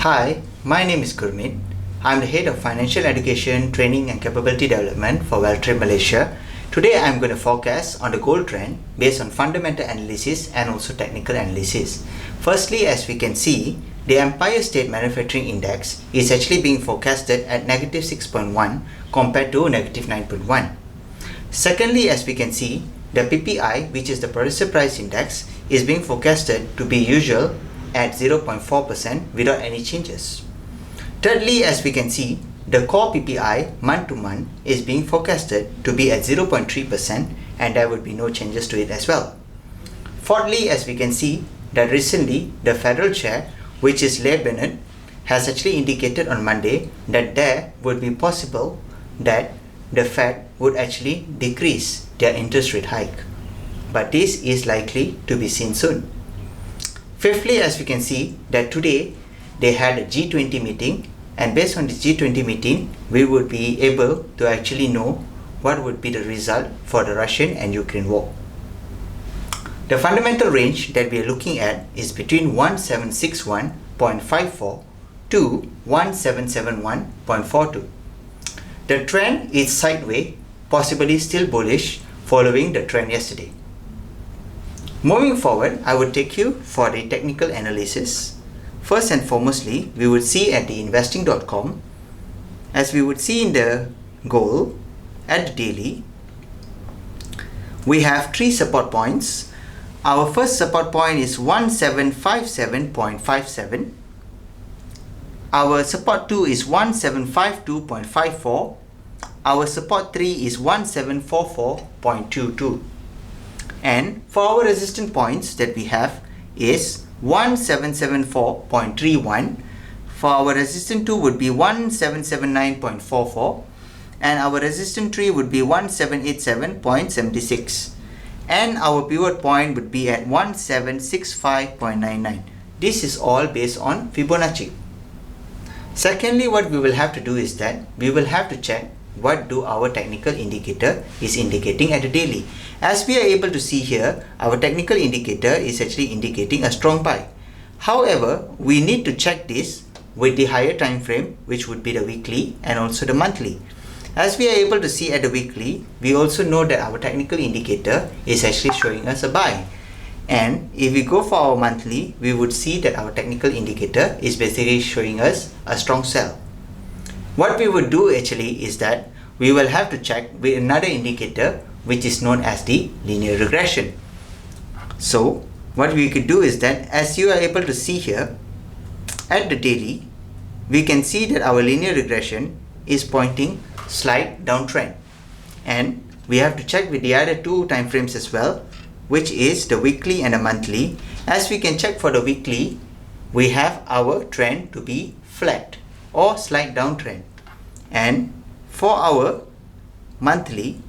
Hi, my name is Gurmeet. I'm the head of Financial Education, Training and Capability Development for Trade Malaysia. Today I'm going to focus on the gold trend based on fundamental analysis and also technical analysis. Firstly, as we can see, the Empire State Manufacturing Index is actually being forecasted at negative 6.1 compared to negative 9.1. Secondly, as we can see, the PPI, which is the Producer Price Index, is being forecasted to be usual at 0.4% without any changes. Thirdly, as we can see, the core PPI month to month is being forecasted to be at 0.3% and there would be no changes to it as well. Fourthly, as we can see that recently the Federal Chair, which is Lael, has actually indicated on Monday that there would be possible that the Fed would actually decrease their interest rate hike. But this is likely to be seen soon. Fifthly, as we can see that today they had a G20 meeting, and based on this G20 meeting, we would be able to actually know what would be the result for the Russian and Ukraine war. The fundamental range that we are looking at is between 1761.54 to 1771.42. The trend is sideway, possibly still bullish following the trend yesterday. Moving forward, I would take you for the technical analysis. First and foremostly, we would see at the investing.com, as we would see in the gold at the daily, we have three support points. Our first support point is 1757.57. Our support 2 is 1752.54. Our support 3 is 1744.22. And for our resistance points that we have is 1774.31. For our resistance 2 would be 1779.44. And our resistance 3 would be 1787.76. And our pivot point would be at 1765.99. This is all based on Fibonacci. Secondly, what we will have to do is that we will have to check what do our technical indicator is indicating at the daily. As we are able to see here, our technical indicator is actually indicating a strong buy. However, we need to check this with the higher time frame, which would be the weekly and also the monthly. As we are able to see at the weekly, we also know that our technical indicator is actually showing us a buy. And if we go for our monthly, we would see that our technical indicator is basically showing us a strong sell. What we would do actually is that we will have to check with another indicator which is known as the linear regression. So what we could do is that, as you are able to see here at the daily, we can see that our linear regression is pointing slight downtrend, and we have to check with the other two time frames as well, which is the weekly and the monthly. As we can check for the weekly, we have our trend to be flat or slight downtrend, and for our monthly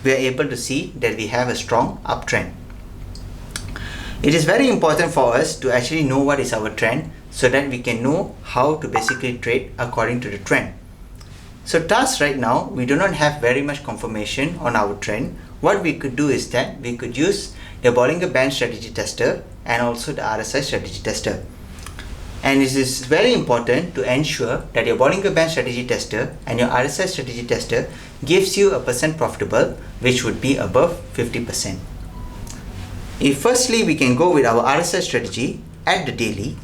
we are able to see that we have a strong uptrend. It is very important for us to actually know what is our trend so that we can know how to basically trade according to the trend. So thus right now we do not have very much confirmation on our trend. What we could do is that we could use the Bollinger Band strategy tester and also the RSI strategy tester. And it is very important to ensure that your Bollinger Band strategy tester and your RSI strategy tester gives you a percent profitable, which would be above 50%. If firstly we can go with our RSI strategy at the daily,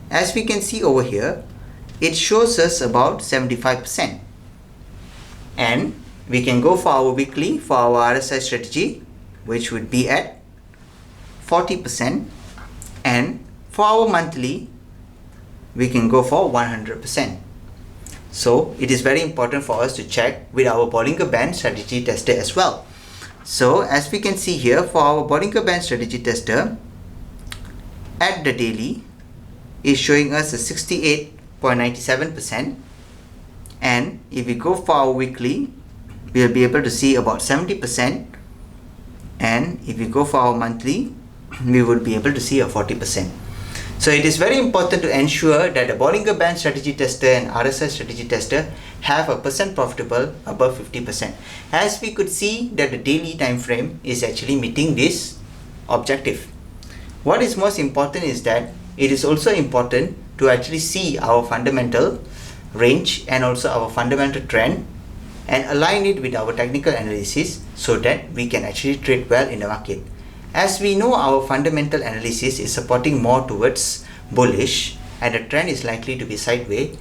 as we can see over here, it shows us about 75%. And we can go for our weekly for our RSI strategy, which would be at 40%. And for our monthly, we can go for 100%. So it is very important for us to check with our Bollinger Band strategy tester as well. So as we can see here, for our Bollinger Band strategy tester at the daily is showing us a 68.97%. And if we go for our weekly, we'll be able to see about 70%. And if we go for our monthly, we would be able to see a 40%. So it is very important to ensure that the Bollinger Band strategy tester and RSI strategy tester have a percent profitable above 50%. As we could see that the daily time frame is actually meeting this objective. What is most important is that it is also important to actually see our fundamental range and also our fundamental trend and align it with our technical analysis so that we can actually trade well in the market. As we know, our fundamental analysis is supporting more towards bullish and the trend is likely to be sideways.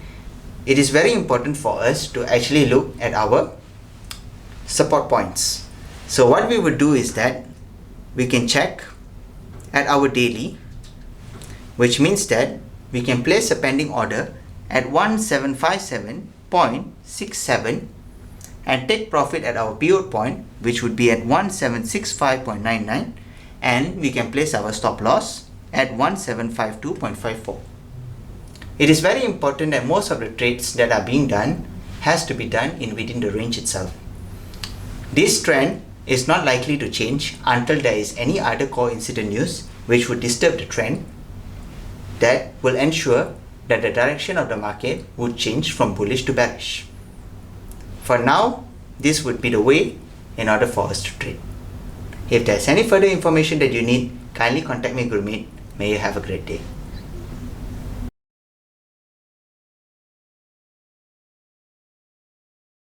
It is very important for us to actually look at our support points. So what we would do is that we can check at our daily, which means that we can place a pending order at 1757.67 and take profit at our pivot point, which would be at 1765.99, and we can place our stop loss at 1752.54. It is very important that most of the trades that are being done has to be done within the range itself. This trend is not likely to change until there is any other coincident news which would disturb the trend that will ensure that the direction of the market would change from bullish to bearish. For now, this would be the way in order for us to trade. If there's any further information that you need, kindly contact me, Gurmeet. May you have a great day.